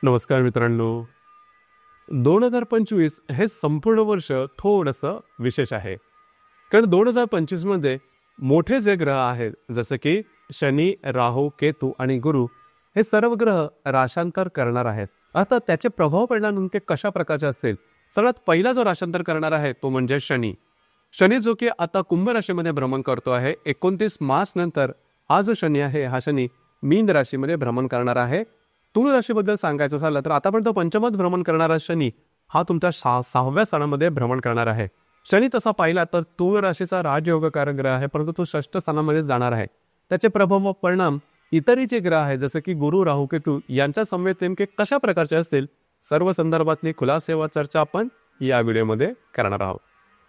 नमस्कार मित्रांनो. 2025 हे संपूर्ण वर्ष थोडंसं विशेष आहे. कारण 2025मध्ये मोठे जे ग्रह आहेत जसे की शनी, राहू, केतू आणि गुरु हे सर्व ग्रह राशांतर करणार आहेत. आता त्याचे प्रभाव परिणाम नेमके कशा प्रकारचे असेल? सगळ्यात पहिला जो राशांतर करणार आहे तो म्हणजे शनी. शनी जो की आता कुंभ राशीमध्ये भ्रमण करतो आहे. 29 मार्च नंतर हा जो शनी आहे हा शनी मीन राशीमध्ये भ्रमण करणार आहे. तुळ राशीबद्दल सांगायचं झालं तर आतापर्यंत पंचमात भ्रमण करणारा शनी हा तुमच्या 6व्या स्थानामध्ये भ्रमण करणार आहे. शनी तसा पाहिला तर तुळ राशीचा राजयोगकारक ग्रह आहे, परंतु तो 6ष्ठ स्थानामध्ये जाणार आहे. त्याचे प्रभाव व परिणाम इतरही जे ग्रह आहेत जसे की गुरु, राहू, केतू यांच्या समवेत नेमके कशा प्रकारचे असतील सर्व संदर्भातली खुलासे व चर्चा आपण या व्हिडिओमध्ये करणार आहोत.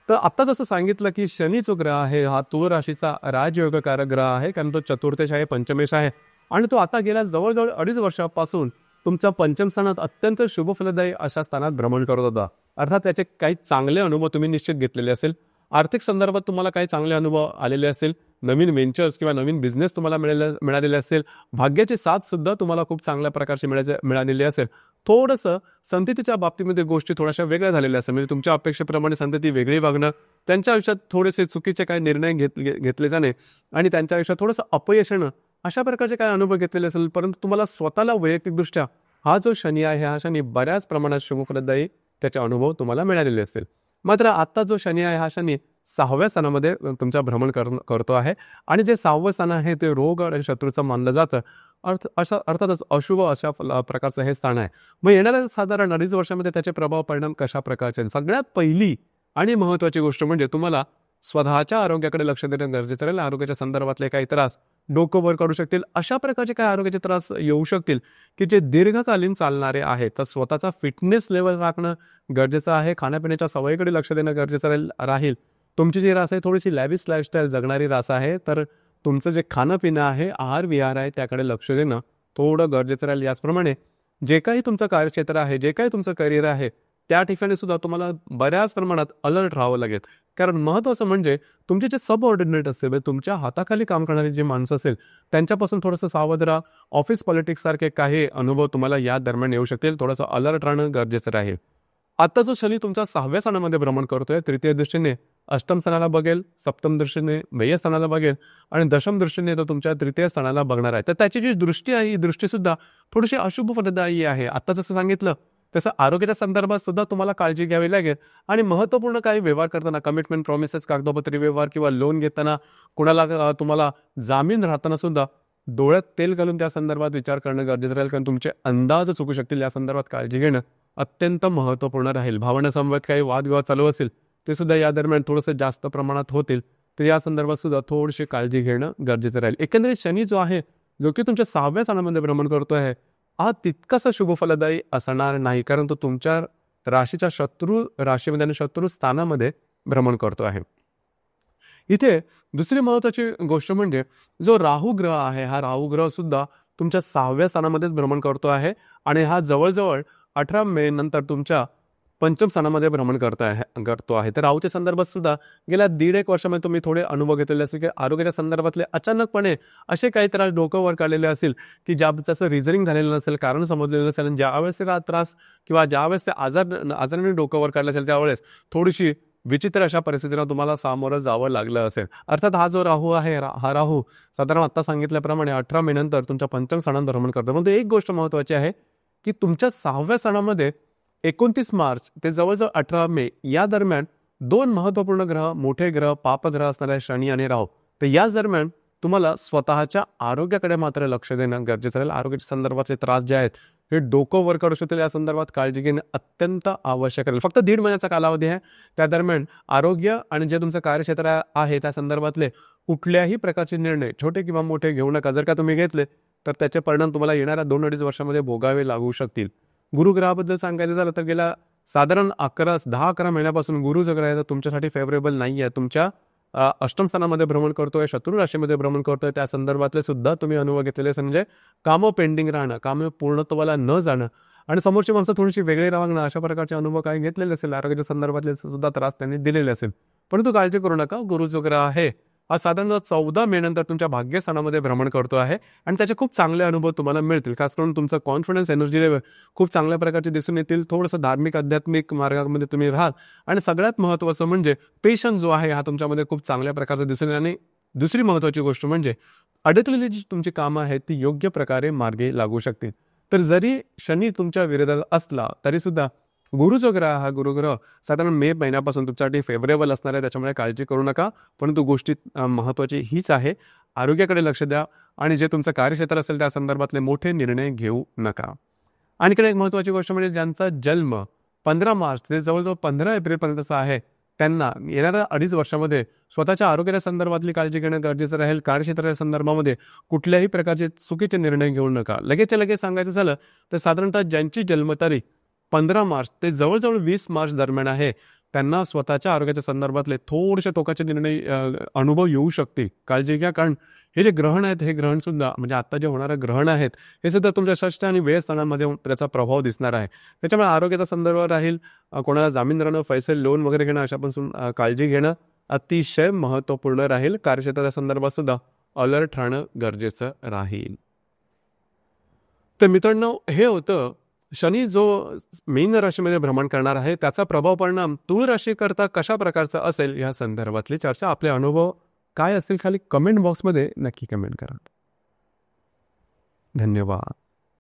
तर आता जसं सांगितलं की शनी जो ग्रह आहे हा तुळ राशीचा राजयोगकारक ग्रह आहे, कारण तो चतुर्थेश आहे, पंचमेश आहे आणि तो आता गेल्या जवळजवळ 2.5 वर्षापासून तुमच्या पंचम स्थानात अत्यंत शुभफलदायी अशा स्थानात भ्रमण करत होता. अर्थात त्याचे काही चांगले अनुभव तुम्ही निश्चित घेतलेले असेल. आर्थिक संदर्भात तुम्हाला काही चांगले अनुभव आलेले असेल. नवीन व्हेंचर्स किंवा नवीन बिझनेस तुम्हाला मिळालेले असेल. भाग्याची साथ सुद्धा तुम्हाला खूप चांगल्या प्रकारची मिळालेली असेल. थोडंसं संततीच्या बाबतीमध्ये गोष्टी थोड्याशा वेगळ्या झालेल्या असेल. म्हणजे तुमच्या अपेक्षेप्रमाणे संतती वेगळी वागणं, त्यांच्या आयुष्यात थोडेसे चुकीचे काही निर्णय घेतले जाणे आणि त्यांच्या आयुष्यात थोडंसं अपयश येणं, अशा प्रकारचे काय अनुभव घेतलेले असेल. परंतु तुम्हाला स्वतःला वैयक्तिकदृष्ट्या हा जो शनी आहे हा शनी बऱ्याच प्रमाणात शुभफलदायी त्याचे अनुभव तुम्हाला मिळालेले असतील. मात्र आता जो शनी आहे हा शनी 6व्या स्थानामध्ये तुमच्या भ्रमण करतो आहे आणि जे 6वं स्थान आहे ते रोग आणि शत्रूचं मानलं जातं. अर्थातच अशुभ अशा प्रकारचं हे स्थान आहे. मग येणाऱ्या साधारण 2.5 वर्षामध्ये त्याचे प्रभाव परिणाम कशा प्रकारचे? सगळ्यात पहिली आणि महत्त्वाची गोष्ट म्हणजे तुम्हाला स्वतःच्या आरोग्याकडे लक्ष देणं गरजेचं राहील. आरोग्याच्या संदर्भातले काही त्रास डोकं वर काढू शकतील, अशा प्रकारचे काही आरोग्याचे त्रास येऊ शकतील की जे दीर्घकालीन चालणारे आहेत. तर स्वतःचा फिटनेस लेवल राखणं गरजेचं आहे. खाण्यापिण्याच्या सवयीकडे लक्ष देणं गरजेचं राहील. तुमची जी रास आहे थोडीशी लॅविश लाईफस्टाईल जगणारी रास आहे, तर तुमचं जे खाणं पिणं आहे, आहार विहार आहे त्याकडे लक्ष देणं थोडं गरजेचं राहील. याचप्रमाणे जे काही तुमचं कार्यक्षेत्र आहे, जे काही तुमचं करिअर आहे त्या ठिकाणी सुद्धा तुम्हाला बऱ्याच प्रमाणात अलर्ट राहावं लागेल. कारण महत्त्वाचं म्हणजे तुमचे जे सबऑर्डिनेट असेल, म्हणजे तुमच्या हाताखाली काम करणारी जी माणसं असेल त्यांच्यापासून थोडंसं सावध राहा. ऑफिस पॉलिटिक्स सारखे काही अनुभव तुम्हाला या दरम्यान येऊ शकतील. थोडंसं अलर्ट राहणं गरजेचं राहील. आता जो शनी तुमच्या 6व्या स्थानामध्ये भ्रमण करतोय, तृतीय दृष्टीने अष्टम स्थानाला बघेल, सप्तम दृष्टीने व्यय स्थानाला बघेल आणि दशम दृष्टीने तो तुमच्या तृतीय स्थानाला बघणार आहे. तर त्याची जी दृष्टी आहे ही दृष्टी सुद्धा थोडीशी अशुभ फलदायी आहे. आता जसं सांगितलं तसं आरोग्याच्या संदर्भात सुद्धा तुम्हाला काळजी घ्यावी लागेल आणि महत्त्वपूर्ण काही व्यवहार करताना कमिटमेंट, प्रॉमिसेस, कागदोपत्री व्यवहार किंवा लोन घेताना कुणाला तुम्हाला जामीन राहताना सुद्धा डोळ्यात तेल घालून त्या संदर्भात विचार करणं गरजेचं राहील. कारण तुमचे अंदाज चुकू शकतील. या संदर्भात काळजी घेणं अत्यंत महत्त्वपूर्ण राहील. भावना समवेत काही वादविवाद चालू असेल ते सुद्धा या दरम्यान थोडंसं जास्त प्रमाणात होतील, तर या संदर्भात सुद्धा थोडीशी काळजी घेणं गरजेचं राहील. एकंदरीत शनी जो आहे जो की तुमच्या 6व्या स्थानामध्ये भ्रमण करतो आहे हा तितकासा शुभफलदायी असणार नाही, कारण तो तुमच्या राशीच्या शत्रू राशीमध्ये आणि शत्रू स्थानामध्ये भ्रमण करतो आहे. इथे दुसरी महत्त्वाची गोष्ट म्हणजे जो राहू ग्रह आहे हा राहू ग्रह सुद्धा तुमच्या 6व्या स्थानामध्येच भ्रमण करतो आहे आणि हा जवळजवळ 18 मे नंतर तुमच्या पंचम स्थानामध्ये भ्रमण करतो आहे. तर राहूच्या संदर्भात सुद्धा गेल्या 1.5 वर्षामध्ये तुम्ही थोडे अनुभव घेतलेले असतील की आरोग्याच्या संदर्भातले अचानकपणे असे काही त्रास डोकं वर काढलेले असेल की ज्याचं रिझनिंग झालेलं नसेल, कारण समजलेलं नसेल आणि ज्यावेळेस हा त्रास किंवा ज्यावेळेस ते आजाराने डोकं वर काढलं असेल त्यावेळेस थोडीशी विचित्र अशा परिस्थितीला तुम्हाला सामोरं जावं लागलं असेल. अर्थात हा जो राहू आहे हा राहू साधारण आता सांगितल्याप्रमाणे 18 मे नंतर तुमच्या पंचम स्थानात भ्रमण करतो. म्हणजे एक गोष्ट महत्त्वाची आहे की तुमच्या 6व्या स्थानामध्ये 29 मार्च ते जवळजवळ 18 मे या दरम्यान 2 महत्त्वपूर्ण ग्रह, मोठे ग्रह, पापग्रह असणारे शनी आणि राहू. तर याच दरम्यान तुम्हाला स्वतःच्या आरोग्याकडे मात्र लक्ष देणं गरजेचं राहील. आरोग्याच्या संदर्भातले त्रास जे आहेत हे डोकं वर काढू शकतील. या संदर्भात काळजी घेणं अत्यंत आवश्यक राहील. फक्त 1.5 महिन्याचा कालावधी आहे. त्या दरम्यान आरोग्य आणि जे तुमचं कार्यक्षेत्र आहे त्या संदर्भातले कुठल्याही प्रकारचे निर्णय छोटे किंवा मोठे घेऊ नका. जर का तुम्ही घेतले तर त्याचे परिणाम तुम्हाला येणाऱ्या 2-2.5 वर्षामध्ये भोगावे लागू शकतील. गुरुग्रहाबद्दल सांगायचं झालं तर गेल्या साधारण 10-11 महिन्यापासून गुरु जो ग्रह आहे तुमच्यासाठी फेवरेबल नाही आहे. तुमच्या अष्टम स्थानामध्ये भ्रमण करतोय, शत्रू राशीमध्ये भ्रमण करतोय. त्या संदर्भातले सुद्धा तुम्ही अनुभव घेतलेले म्हणजे कामं पेंडिंग राहणं, कामं पूर्णत्वाला न जाणं आणि समोरची माणसं थोडीशी वेगळी राहणं, अशा प्रकारचे अनुभव काही घेतलेले असेल. आरोग्याच्या संदर्भातले सुद्धा त्रास त्यांनी दिलेले असेल. परंतु काळजी करू नका. गुरु जो ग्रह आहे हा साधारण 14 मे नंतर तुमच्या भाग्यस्थानामध्ये भ्रमण करतो आहे आणि त्याचे खूप चांगले अनुभव तुम्हाला मिळतील. खास करून तुमचं कॉन्फिडन्स, एनर्जी लेवल खूप चांगल्या प्रकारचे दिसून येतील. थोडंसं धार्मिक आध्यात्मिक मार्गामध्ये तुम्ही राहाल आणि सगळ्यात महत्त्वाचं म्हणजे पेशन्स जो आहे हा तुमच्यामध्ये खूप चांगल्या प्रकारचा दिसून येईल. आणि दुसरी महत्त्वाची गोष्ट म्हणजे अडकलेली जी तुमची कामं आहेत ती योग्य प्रकारे मार्गी लागू शकतील. तर जरी शनी तुमच्या विरोधात असला तरी सुद्धा गुरु जो ग्रह हा गुरुग्रह साधारण मे महिन्यापासून तुमच्यासाठी फेवरेबल असणार आहे, त्याच्यामुळे काळजी करू नका. परंतु गोष्टी महत्त्वाची हीच आहे, आरोग्याकडे लक्ष द्या आणि जे तुमचं कार्यक्षेत्र असेल त्या संदर्भातले मोठे निर्णय घेऊ नका. आणखीन एक महत्त्वाची गोष्ट म्हणजे ज्यांचा जन्म 15 मार्च ते जवळजवळ 15 एप्रिलपर्यंतचा आहे, त्यांना येणाऱ्या 2.5 वर्षामध्ये स्वतःच्या आरोग्याच्या संदर्भातली काळजी घेणं गरजेचं राहील. कार्यक्षेत्राच्या संदर्भामध्ये कुठल्याही प्रकारचे चुकीचे निर्णय घेऊ नका. लगेचच्या लगेच सांगायचं झालं तर साधारणतः ज्यांची जन्मतारीख 15 मार्च ते जवळजवळ 20 मार्च दरम्यान आहे, त्यांना स्वतःच्या आरोग्याच्या संदर्भातले थोडेसे टोकाचे निर्णय अनुभव येऊ शकते. काळजी घ्या, कारण हे जे ग्रहण आहेत हे ग्रहण सुद्धा म्हणजे आता जे होणारे ग्रहण आहेत हे सुद्धा तुमच्या षष्ठ आणि व्यय स्थानांमध्ये त्याचा प्रभाव दिसणार आहे. त्याच्यामुळे आरोग्याचा संदर्भ राहील. कोणाला जामीन राहणं, पैसे लोन वगैरे घेणं अशापासून काळजी घेणं अतिशय महत्त्वपूर्ण राहील. कार्यक्षेत्राच्या संदर्भात सुद्धा अलर्ट राहणं गरजेचं राहील. तर मित्रांनो, हे होतं शनी जो मीन राशीमध्ये भ्रमण करणार आहे त्याचा प्रभाव परिणाम तुळ राशीकरता कशा प्रकारचा असेल या संदर्भातली चर्चा. आपले अनुभव काय असतील खाली कमेंट बॉक्समध्ये नक्की कमेंट करा. धन्यवाद.